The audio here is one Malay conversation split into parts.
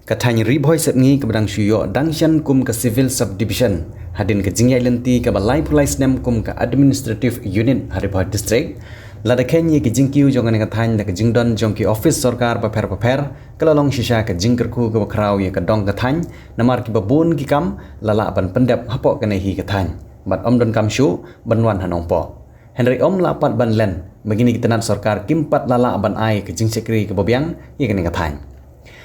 Katanya riboy setngi ke bedang syuyo dangshan kum ke civil subdivision hadin ke jingyai lenti ke balai pulai snem kum ke administrative unit hariboy district lada kenyi ke jingkiu jongan katanya da ke jingdon jongki office sarkar paper ke lalong shisha ke jingkerku ke bakrau ya ke dong katanya namar ki babun ki kam lala ban pendap hapok ke nehi katanya bat om don kam syu banwan hanong po Henry om lapat ban len begini kita nat sarkar kimpat lala ban ai ke jing sekri ke bobiang ya ke katanya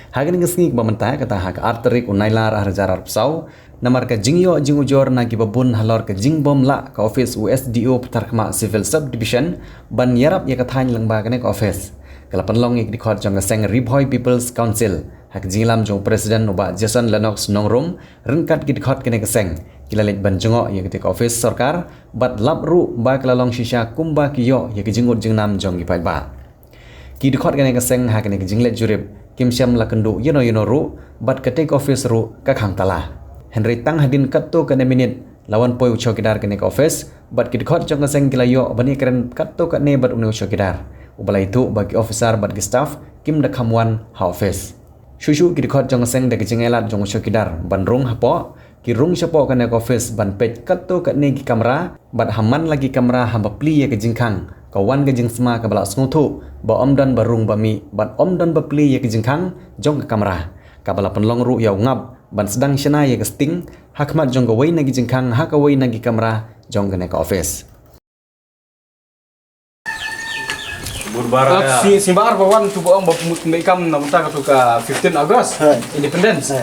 Hagen ngesni pemerintah kata hak arterik unailar harjarar pesau namar ke jingyo jingujor nagi babun halor ke jingbom la ke office USDO Petarkema Civil Subdivision ban yarap ya katanya lengba ke office kala penlong ik dikhot jong seng Riboy People's Council hak jinglam jong presiden uba Jason Lennox nongrum rengkat ki dikhot ke seng kila lek ban jongo ya ke office sarkar bat labru ba kelalong shisha kumba kiyo ya ke jingut jingnam jong ipai ba ki dikhot ke seng hak ke jinglet jurip Kim Syam lakendu yono ru bat ketek office ru kakang tala Henry tang hadin katto kene minit lawan poi uchokidar kene office bat kidkhot jong seng kilayo bani keren katto kene bat unu uchokidar ubala itu bagi officer bat ki staff kim da khamwan ha office shushu kidkhot jong seng da kijingelat jong uchokidar ban rung hapo ki rung chapo kene office ban pej katto kene ki kamera bat haman lagi kamera hamba pli ya kijingkang kawan ke jing sma ke balak snguthu ba omdan barung bami ban omdan bapli ya ke jingkang jong ke kamera kabala penlong ru ya ngap ban sedang syana ya ke sting hakmat jong ke wei nagi jingkang hak wei nagi kamera jong ke office Burbara si bar bawan tu boong ikam na munta ka 15 August Independence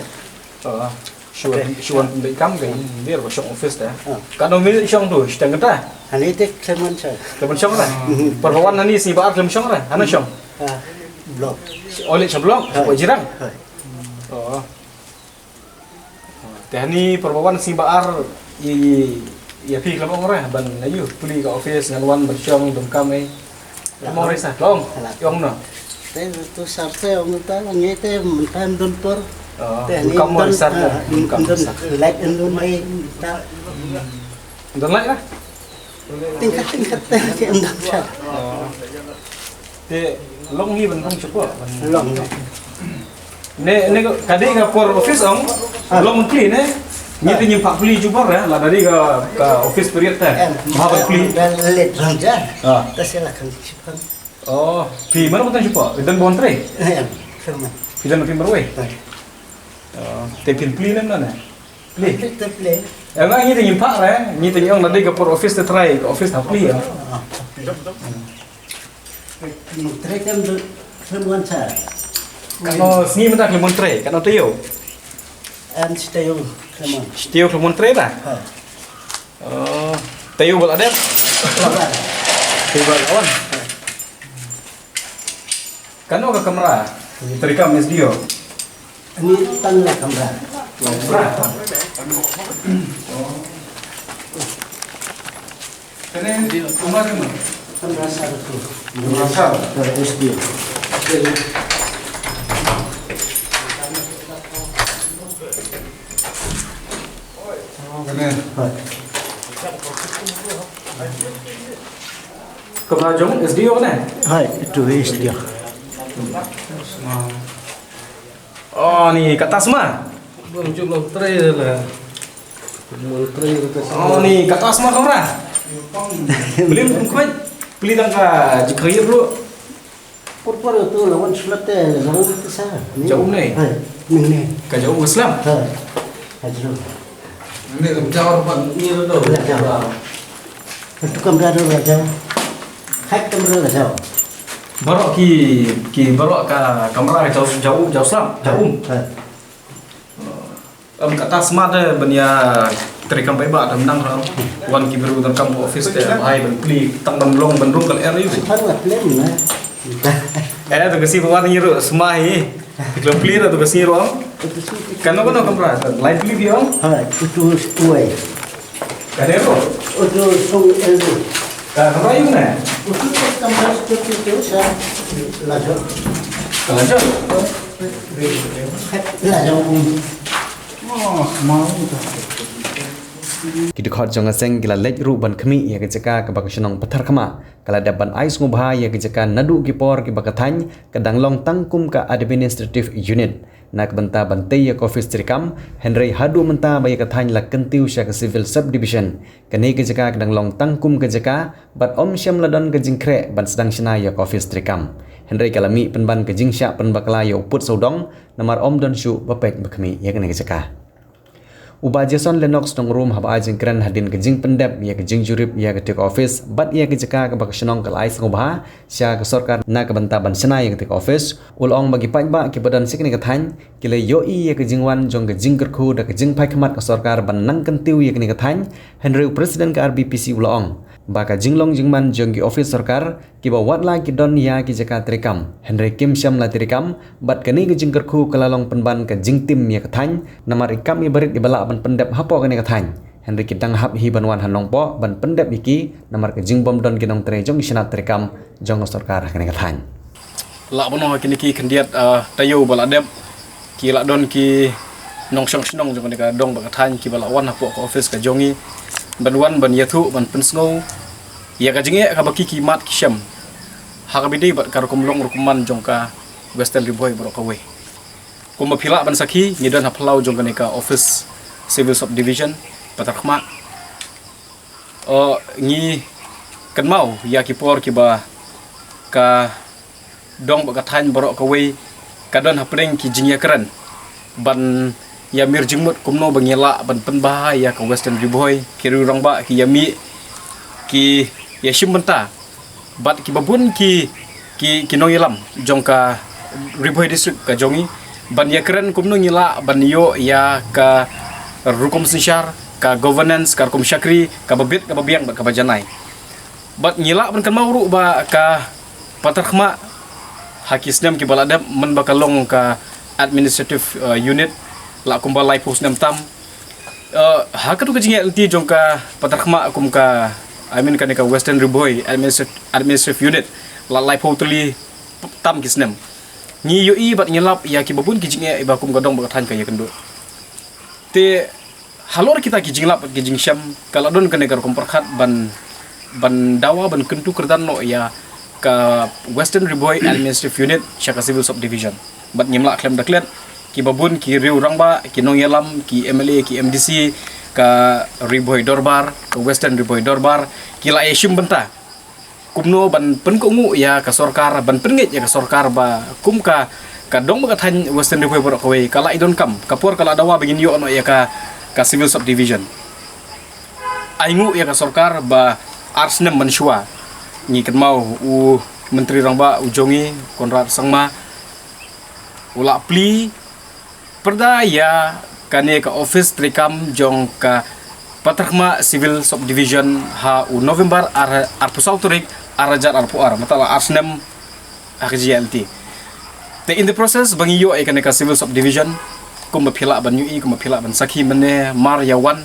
Shuan ikam ke dia ba syong office dah kan no mi syong tu stang kata Hani tek klemen saya. Klemen syong lah perbawan nani si bar klemen syong lah ana syong Blok. oleh sebelum wajirang oh tehani perbawan si bar ya pi klemen orang ban ayu puli ke office ngan wan bersyong dumkam mau resa long yong no Teh tu sampai orang ta ngete mentan dontor. Dumkam mau resa dumkam Like endun mai ta dan lain lah tingkat teh ke endun sa. Te long ni ban long cukup Long. ne kadi ka por office ong long clean ni tu nyimpak puli jubar lah dari ke office period teh mahal puli Let ranger. Tasela kan sipan. oh pli mana bukan cukup dan bontre Firman. pidan pin berwe te pin pli mana pli Kita play. emang ni tu nyimpak ni tu nyong dari ke por office te try ke office tak pli Trekem firman sa. kalau sini mana ke montre kalau teo An stayo firman. teo ke montre dah teo bal ada teo bal awan Kano ka kamera? Terikam SDO. Ini tangla kamera. Kene di rumah mana? Kamera satu. Merasa. Terus dia. Kene. Kamera jong SDO mana? Hai, itu dia. Oh ni kat atas mah. Belum cukup tray lah. Oh ni kat atas mah kamera. Beli kuat. Beli tangka jikaya bro. Por itu lawan selate, lawan itu sah. Jauh ni. Hai, ini. Ka jauh Islam. Hai. Hajro. Ini jawab apa? Ini tu. Itu kamera tu aja. Hack kamera aja. Barok ki barok ka kamera jauh Islam. Jauh. Hai. Kat atas mah dah benya terikam baik ada menang orang. Wan ki beru dan kampung office teh hai ben pli tang dan long ben rung kal air itu. Har buat lem na. Tu kasi bawa nyiru semahi. Kalau pli tu kasi ro. Kano kamera lain pli dia. Hai, itu uai. Kadero. Itu song eldo. Kamera yang mana? Itu kamera itu sah. Lajo. Kalau Lajo. Oh, mau tu. Kita khot jong seng kila lej ru ban khmi ya ke jaka ke bakashnong Petarkema kala daban ais ngubha ya ke jaka nadu ki por ki bakathan kadang long tangkum ka administrative unit nak benta bantai ya office trikam Henry hadu menta baya kathan la kentiu sya ke civil subdivision kani ke jaka kedang long tangkum ke jaka bat om syam ladon ke jingkre ban sedang sina ya office trikam Henry kalami penban ke jingsya penbakla ya uput saudong namar om don syu bapek bakmi ya kani ke jaka Uba Jason Lennox nong room haba ajeng keren hadin ke jing pendep ya ke jing jurip ya ke tik office bat ya ke jaka ke bak senong ke lais ngobha sya ke sorkar na ke benta ban sena ya ke tik office ulong bagi pajba ke badan sikni ke than kile yoi ya ke jingwan jong ke jing kerku da ke jing pai khamat ke sorkar ban nang kentiu ya ke ni ke than Henry president ke RBPC ulong baka jinglong jingman jong ki office sorkar ki ba watla ki don ya ki jaka trikam Henry Kim Syam la trikam bat kani ke jing kerku kelalong penban ke jing tim ya ke than namar ikam i barit di bala ban pendep hapo kani ke than Henry kitang hap hi banwan hanong po ban pendep iki namar ke jing bom don kinong tre jong isna trikam jong sorkar kani ke than la bono kini ki kendiat tayo bala dep ki la don ki nong shong shnong jong ka dong ba ka than ki bala wan hapo ko office ka jongi banwan ban yathu ban pensngo ya ka jinge ka baki ki mat ki syam ha ka bidei bat kar kumlong rukuman jong ka western riboy bro ka we kum phila ban sakhi ngidan haplau jong ka office civil subdivision patarkhma ngi kanmau ya ki por ki ba ka dong ba ka than bro ka we kadon hapreng ki jingya kran ban ya mir jingmut kumno bangela ban penbah ya ka western riboy kiru rang ba ki yami ki ya shimbenta bat ki babun ki noyelam jongka riboy district ka jongi ban ya keren kumno ngila ban yo ya ka rukum sinsyar ka governance ka rukum syakri ka babit ka babiang ka bajanai bat ngila ban kan mauru ba ka patarkhma hakisnam ki baladam man bakalong ka administrative unit la kumba lai pos nam tam hakatu ke jinge LT jongka patarkhma kum ka I mean ka western riboy administrative unit la lai po tuli tam kisnem ni yo i bat ngilap ya ki babun ki jinge iba kum godong ba than ka ya kendo te halor kita ki jinglap ki jing syam kala don ka negar kum perkhat ban dawa ban kentu kerdan no ya ka western riboy administrative unit syaka civil subdivision bat nyimla klem daklet ki babun ki riu rangba ki nongyalam ki MLA ki MDC ka riboy dorbar ka western riboy dorbar ki la yeshim benta kumno ban penkungu ya ka sorkar ban pengit ya ka sorkar ba kum ka dong ba than western riboy borok we kala idon kam kapor kala dawa begin yo no ya ka civil subdivision aingu ya ka sorkar ba arsnem manshua ni kenmau menteri rangba ujongi Konrad Sangma ula pli perdaya kane ka office trikam jong ka patarkhma civil subdivision ha November ar pusau turik arajar arpuar matala arsnem akjlt te in the process bangiyo ay kane ka civil subdivision kum phila ban ui kum phila ban sakhi mane mar yawan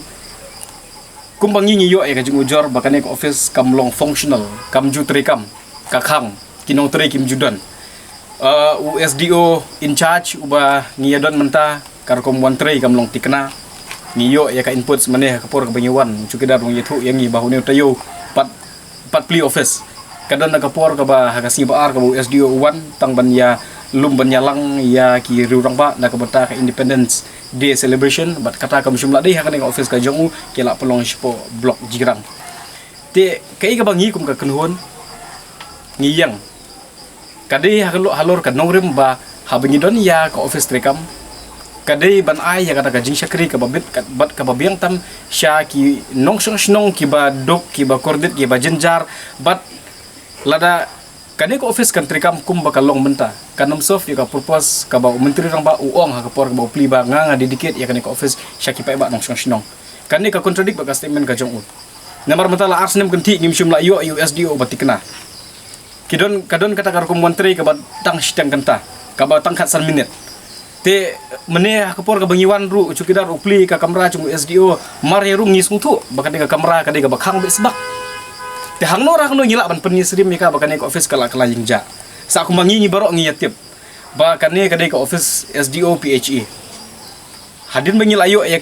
kum bangi ngiyo ay ka jung ujor bakane ka office kamlong functional kam ju trikam ka khang kinong tri kim judan USDO in charge uba ngiyadon menta karkom wantrei kamlong tikna ngiyo ya ka input semane ka por ka bangiwan cukidar rong yethu yang ngi bahune tayo pat pli office kadan ka por ka ba hakasi baar ka USDO 1 tang ban ya lum ban yalang ya ki rurang ba na ka bata ka independence day celebration bat kata ka musumla dei hakane ka office ka jongu kila pelong sipo blok jigrang te kai ka bangi kum ka kenhon ngiyang kadai halor ka nongrim ba habingidon ya ka office trekam kadai ban ai ya kata jing syakri ka babit bat ka babiang tam sya ki nong snong ki ba dok ki ba kordit ki ba jenjar bat lada kadai ka office kan trekam kum ba kalong menta kanam sof ya ka purpose ka ba menteri rang ba uong ha ka por ka ba pli ba nga didikit ya ka office sya ki pa ba nong snong kadai ka contradict ba ka statement ka jong namar menta la arsnem kenti ngim shum la yo USDO batikna kadon kata karkum menteri ka batang sidang kenta ka batang khat san minute te mene kapor ka bangiwan ru cukidar upli ka kamera cung SDO mar ya ru ngis ngtu bakane ka kamera ka de ka bakhang be sebak te hangno ra kno ngila ban penyisrim ka bakane ka office kala kala jingja sa aku mangi ni barok ngi yatip bakane ka de ka office SDO PHE hadin bangil ayo ya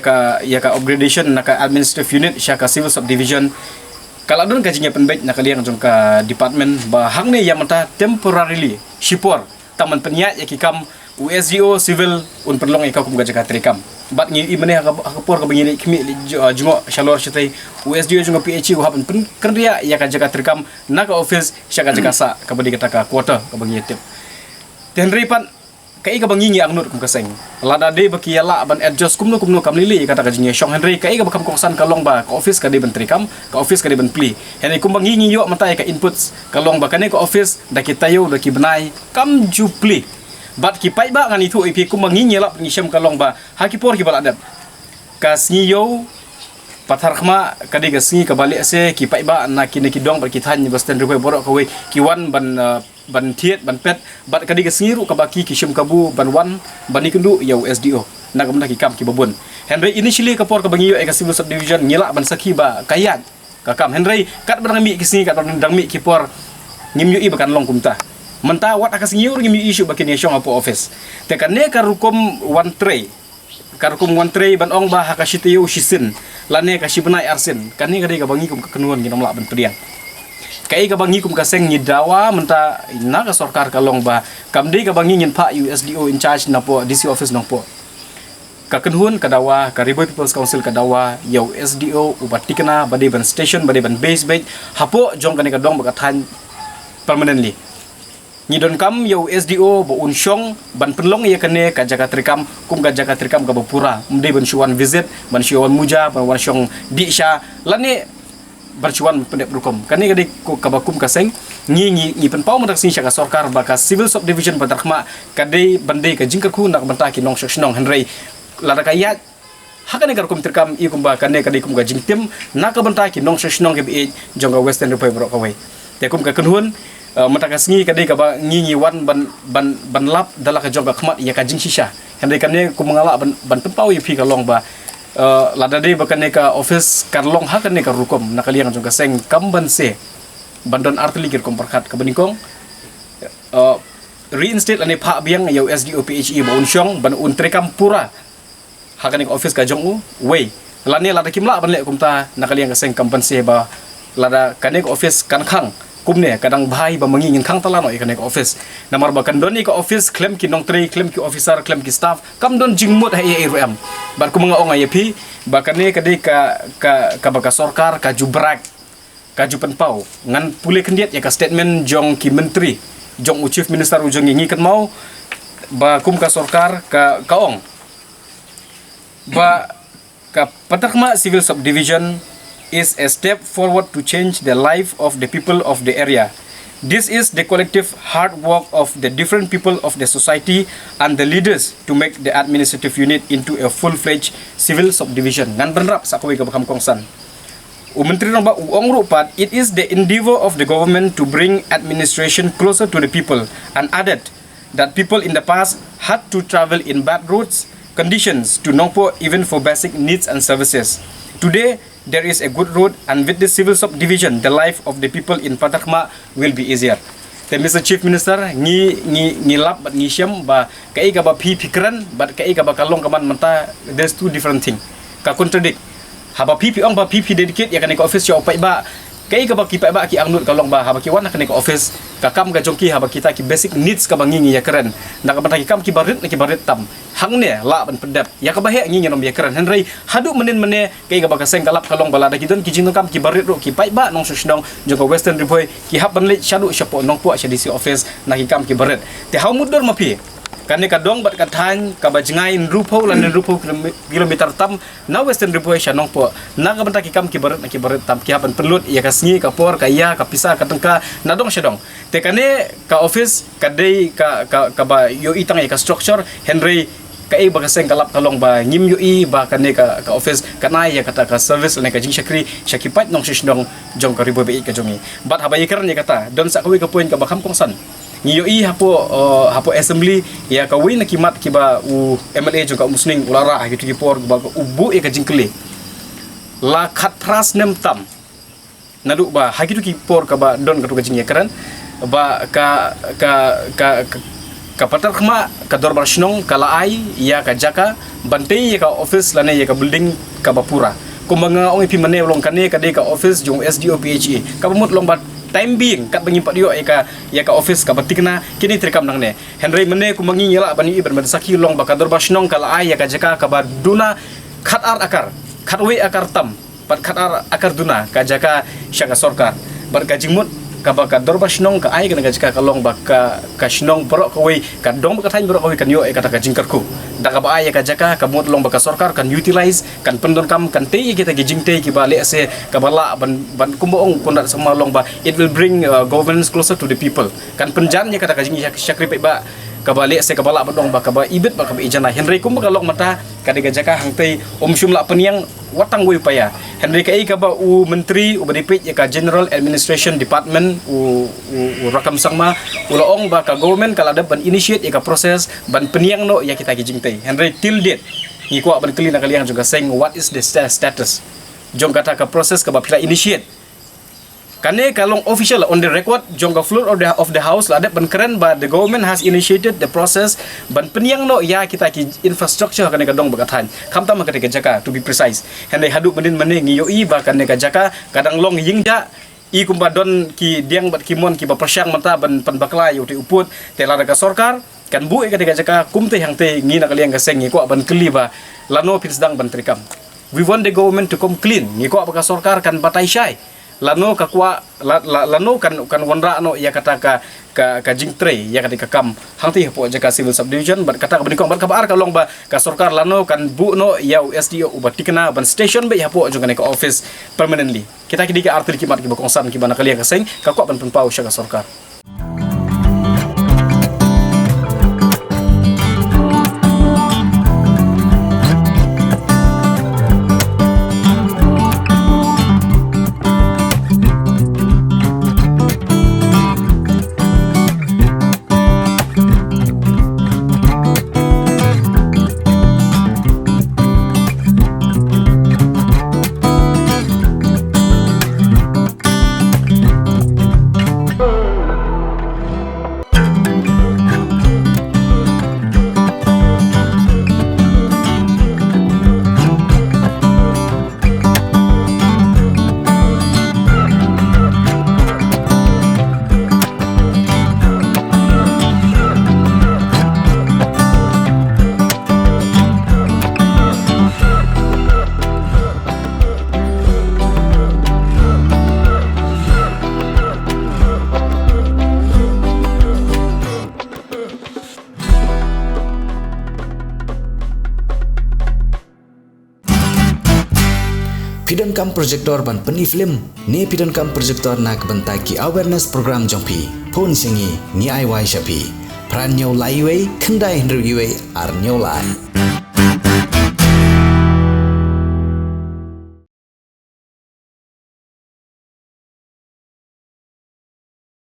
ka upgradation na ka administrative unit syaka civil subdivision kalau don kajinya penbaik nak kalian jong ka department bahang ne yang mata temporarily shipor taman penyat ya kikam USDO civil un perlong ika kum gaja katrikam bat ngi imane hakapor ka bangini kimi jungo shalor chitai USDO jungo PHE ko hapen kerja ya ka jaga trikam naka office syaka jaga sa ka badi kata ka quarter ka bangi tip tenri pan kai ka bangi ngi angnut kum kaseng lada de baki yala ban adjust kumno kam lili kata ka jinge shong henry kai ka bakam kongsan kalong ba ka office ka de ban trikam ka office ka de ban pli henry kum bangi ngi yo matai ka inputs kalong ba kane ka office da kitayo da ki benai kam ju pli bat ki pai ba ngani thu ipi kum mangi nyelap ni syam kalong ba haki por ki baladap kas ni yo pathar khma kadi ga singi ka balik se ki pai ba na ki dong bar ki than ni basten rupai borok ka we ki wan ban thiet ban pet bat kadi ga singi ru ka baki ki syam kabu ban wan ban ni kendu ya SDO na ka ki kam ki babun henry initially ka por ka bangi yo e ka civil subdivision nyelak ban sakhi ba kayat ka kam henry kat barang mi ki singi kat dang mi ki por ngim yo i bakan long kumta menta wat akas ngiur ngimi isu bakin yashong apo office te kanne karukum one tray ban ong ba hakashitiyo shisin lane kashibnai arsin kanne kade ka bangi kum kenuan ginom lak ban priang kai ka bangi kum kaseng nyidawa menta na ka sarkar kalong ba kamde ka bangi ngin pa USDO in charge na po DC office nong po ka kenhun kadawa ka Riboy People's Council kadawa yo SDO ubatikna bade ban station bade ban base hapo jong kane ka dong bakathan permanently Nyidon kam yo SDO bo unsyong ban penlong ya kene ka jaga trikam kum ka jaga trikam ka bapura mde ban syuan visit ban syuan muja ban wan syong di sha lane bercuan pendep rukom kane gade ko ka bakum ka seng ngi penpau mendak sing ka sarkar ba ka civil subdivision badarkhma kade bande ka jingkar ku nak banta ki nong shonong henry lada kayat hakane kar kum trikam i kum ba kane kade kum ka jingtim nak banta ki nong shonong ke bi jonga western rupai brok kawai te kum ka kenhun matakas ngi kadai ka ba ngi wan ban lap dala ka jong ka khmat ya ka jing shisha henday kane ku mangala ban tempau pi ka long ba lada de ba kane ka office kar long ha kane ka rukom nakaliang jong ka seng kamban se bandon artli kir kom perkat ka beningkong reinstate ane pha biang ya SDO PHE ba unsyong ban untrekam pura ha kane ka office ka jong u we lane lada kimla ban le kumta nakaliang ka seng kamban se ba lada kane ka office kan khang kumne kadang bahai ba mangi ngin khang talano ikane ka office namar ba kan doni ka office claim ki nong tri claim ki officer claim ki staff kam don jingmut ha rum bar ku mga onga yepi ba kane kade ka ba ka sarkar ka jubrak ka jupenpau ngan pule kendiat ya ka statement jong ki menteri jong chief minister ujong ngi kan mau ba kum ka sarkar ka ong ba ka patakma civil subdivision is a step forward to change the life of the people of the area. This is the collective hard work of the different people of the society and the leaders to make the administrative unit into a full-fledged civil subdivision. Ngan benrap sakoi ka bakam kongsan. Menteri Nombak Uong Rupat, it is the endeavor of the government to bring administration closer to the people and added that people in the past had to travel in bad roads conditions to Nongpo even for basic needs and services. Today, there is a good road, and with the civil subdivision, the life of the people in Patakma will be easier. The Mr. Chief Minister ngi lap but ngi syam ba kai ga ba pikiran but kai ga ba kalong kaman menta there's two different thing. Ka contradict. Ha ba ong ba dedicate ya kan ka office ya opai ba kai ga ba ki pa ba ki angnut kalong ba ha ba ki wan kan ka office ka kam ga jongki ha ba kita ki basic needs ka bangi ya keren. Nak ba ki kam ki barit tam. Hang ne la ban pedap ya ka bahe ngi nom ya keren henry hadu menen kai ga ba ka seng kalap kalong bala da ki don ki jing kam ki barit ro ki pai ba nong shnong jong western riboy ki hab ban le shadu shapo nong po sha DC office na ki kam ki barit te how mudur mapi kane ka dong bat ka than ka ba jingai rupo lan rupo kilometer tam na western riboy sha nong po na ka ban ki kam ki barit tam ki haban pelut ya ka sngi ka por ka ya ka pisa ka tengka na dong shadong te kane ka office ka dei ka ba yo itang ya ka structure henry kai ba kaseng kalap kalong ba ngim yu i ba kane ka office kanai ya kata ka service ne ka jing shakri shakipat nong shishnong jong ka ribo be ka jongi bat haba yikaran ya kata don sa kawi ka point ka bakam kongsan ngi yu i hapo assembly ya ka wi na kimat ki ba u MLA jong ka musning ulara gitu ki por ba ubu e ka jingkle la khat pras nem tam nadu ba hagitu ki por ka ba don ka tu ka jing yikaran ba ka kapatar khma ka dorbar shnong kala ai ya ka jaka bantei ya ka office lane ya ka building ka bapura kumanga ong pi mane long kane ka de ka office jong SDO PHE ka bamut long bat time being kat bangi pak dio ya ka office ka batikna kini terkam nang ne Henry mene ku mangi nyela bani iber saki long bakador basnong kala ay ya ka jaka ka baduna khatar akar khatwe akar tam pat khatar akar duna ka jaka syaka sorkar bar ka jingmut ka bakador basnong ka ay ka jaka ka long baka ka snong borok ka we ka dong baka thain borok ka we kan yo kata ka jingkar ku da ka ba ay ka jaka ka mut long baka sorkar kan utilize kan pendon kam kan te kita gijing te ki ba le se ka bala ban kumboong kundat sama long ba it will bring governance closer to the people kan penjan nya kata ka jing syakri pe ba kabalik se kabala badong ba kaba ibit ba kaba ijana Henry kum kalok mata kadiga jaka hangtei syumla peniang watang we upaya Henry kai kaba u menteri u badipit ya ka general administration department u rakam sangma uloong ba ka government kala ada ban initiate ya ka proses ban peniang no ya kita gijing tei Henry till date ni ko ban kelina kalian juga saying what is the status jong kata ka proses kaba pila initiate Kane kalong official on the record jongga floor of the house la ada ban keren ba the government has initiated the process ban peniang no ya kita ki infrastructure kane kadong bakathan kamta ma ketika jaka to be precise hande hadu benin mane ngiyoi ba kane ka jaka kadang long yingja I kumbadon ki diang bat kimon ki ba persyang mata ban panbaklai uti uput telara ka sorkar kan bu ketika jaka kumte hang te ngina kalian ka seng ko ban keli ba lano pinsdang ban trikam we want the government to come clean ngiko apakah sorkar kan batai syai lano kakwa lano kan wanra no ya kata ka jingtre ya kata kam hangti po jaka civil subdivision bat kata ka benikong bat kabar ka long ba ka sorkar lano kan bu no ya USDO ubatikna ban station be ya po jong ka office permanently kita kidi ka arti kimat ki bakongsan ki bana kaliya ka seng ka ko ban penpau sya ka sorkar Pidon kam projector ban peni film ne pidon kam projector nak bentaki awareness program jongpi pon singi ni ai wai shapi pran nyau lai wei kendai hendru yue ar nyau lai